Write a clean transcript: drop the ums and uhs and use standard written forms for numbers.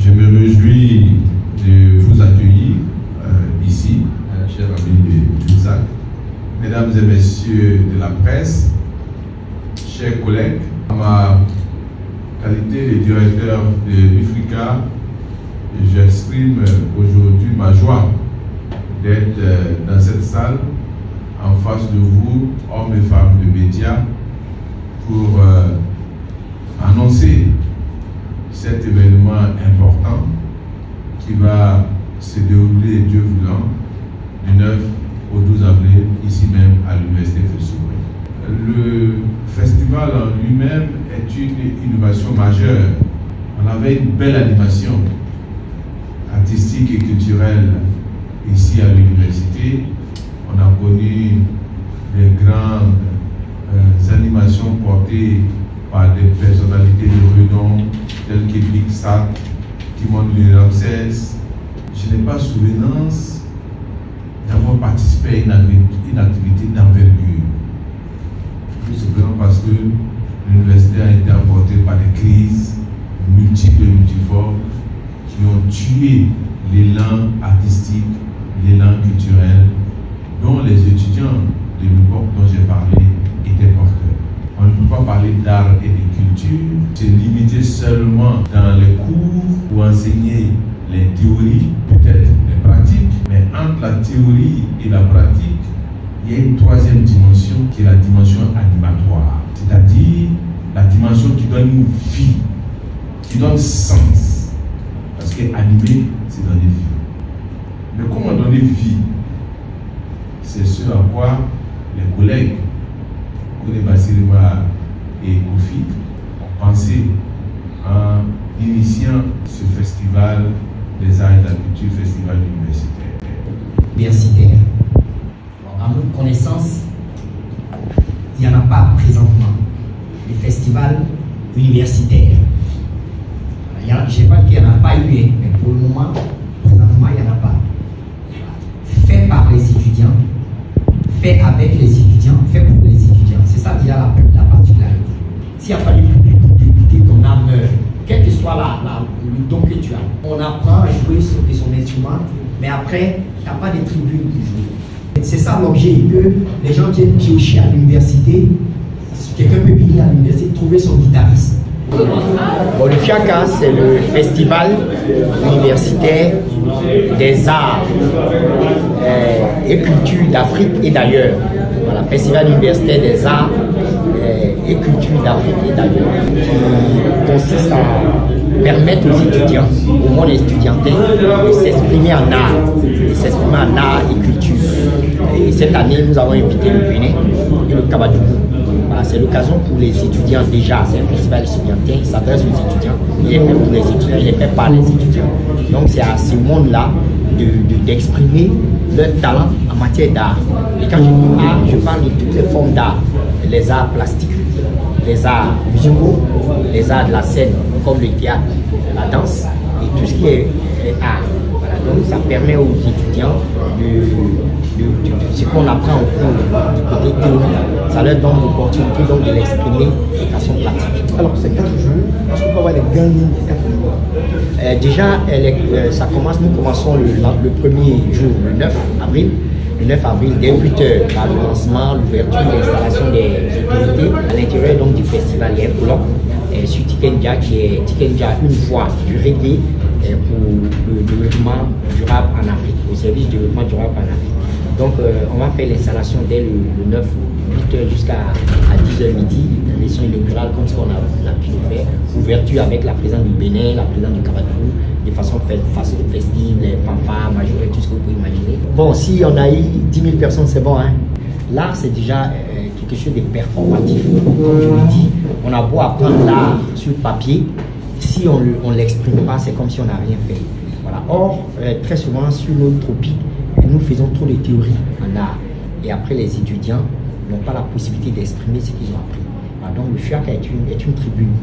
Je me réjouis de vous accueillir ici, chers amis de l'USAC, mesdames et messieurs de la presse, chers collègues. En ma qualité de directeur de l'UFRICA, j'exprime aujourd'hui ma joie d'être dans cette salle en face de vous, hommes et femmes de médias, pour annoncer cet événement important qui va se dérouler, Dieu voulant, du 9 au 12 avril, ici même à l'Université Feu-Souverain. Le festival en lui-même est une innovation majeure. On avait une belle animation artistique et culturelle ici à l'université. On a connu les grandes animations portées par des personnalités de renom telles que Big Sat, Timon de Ramsès. Je n'ai pas souvenance d'avoir participé à une activité d'envergure. Tout simplement parce que l'université a été emportée par des crises multiples et multiformes qui ont tué l'élan artistique, l'élan culturel dont les étudiants de l'époque dont j'ai parlé étaient porteurs. On ne peut pas parler d'art et de culture, c'est limité seulement dans les cours ou enseigner les théories, peut-être les pratiques, mais entre la théorie et la pratique, il y a une troisième dimension qui est la dimension animatoire, c'est-à-dire la dimension qui donne une vie, qui donne sens. Parce qu'animer, c'est donner vie. Mais comment donner vie? C'est ce à quoi les collègues Kone Basirima et Kofi ont pensé en initiant ce festival des arts et de la culture, festival universitaire. À notre connaissance, il n'y en a pas présentement les festivals universitaires. Je ne sais pas qu'il n'y en a pas eu, mais pour le moment, présentement, il n'y en a pas. Fait par les étudiants, fait avec les étudiants, fait pour les étudiants. C'est ça déjà la particularité. S'il n'y a pas de publicité, ton âme meurt. Quel que soit le don que tu as. On apprend à jouer sur son instrument, mais après, il n'y a pas de tribune pour jouer. C'est ça l'objet, que les gens viennent piocher à l'université. Quelqu'un peut venir à l'université trouver son guitariste. Bon, le FIACA, c'est le festival universitaire des arts et cultures d'Afrique et d'ailleurs. Voilà, festival universitaire des arts et cultures d'Afrique et d'ailleurs, qui consiste à permettre aux étudiants, au monde étudiantin, de s'exprimer en art, et culture. Et cette année, nous avons invité le Bénin et le Cameroun. Voilà, c'est l'occasion pour les étudiants déjà, c'est un festival étudiantin qui s'adresse aux étudiants. Il est fait pour les étudiants, il est fait par les étudiants. Donc c'est à ce monde-là d'exprimer leur talent en matière d'art. Et quand je dis art, je parle de toutes les formes d'art, les arts plastiques, les arts musicaux, les arts de la scène, comme le théâtre, la danse et tout ce qui est art. Voilà, donc ça permet aux étudiants de ce qu'on apprend au cours du côté théorie, ça leur donne l'opportunité de l'exprimer de façon pratique. Alors c'est 4 jours, est-ce qu'on peut avoir les gagnants des 4 jours? Déjà, ça commence, nous commençons le premier jour, le 9 avril. Le 9 avril, dès 8h, par le lancement, l'ouverture, l'installation des autorités à l'intérieur donc du festival. Il y a un colloque sur Tikenja qui est Tikenja une voie du reggae pour le développement durable en Afrique, au service du développement durable en Afrique. Donc on va faire l'installation dès le 9, 8h jusqu'à 10h midi, la leçon inaugurale comme ce qu'on a pu le faire, ouverture avec la présidente du Bénin, la présidente du Cameroun, de façon festive, les fanfares, majorées, tout ce que vous pouvez imaginer. Bon, si on a eu 10 000 personnes, c'est bon, hein. L'art, c'est déjà quelque chose de performatif. Comme je l'ai dit, on a beau apprendre l'art sur papier, si on ne l'exprime pas, c'est comme si on n'a rien fait. Voilà. Or, très souvent, sur notre tropique, nous faisons trop de théories en art. Et après, les étudiants n'ont pas la possibilité d'exprimer ce qu'ils ont appris. Donc, le FIAC est une tribune.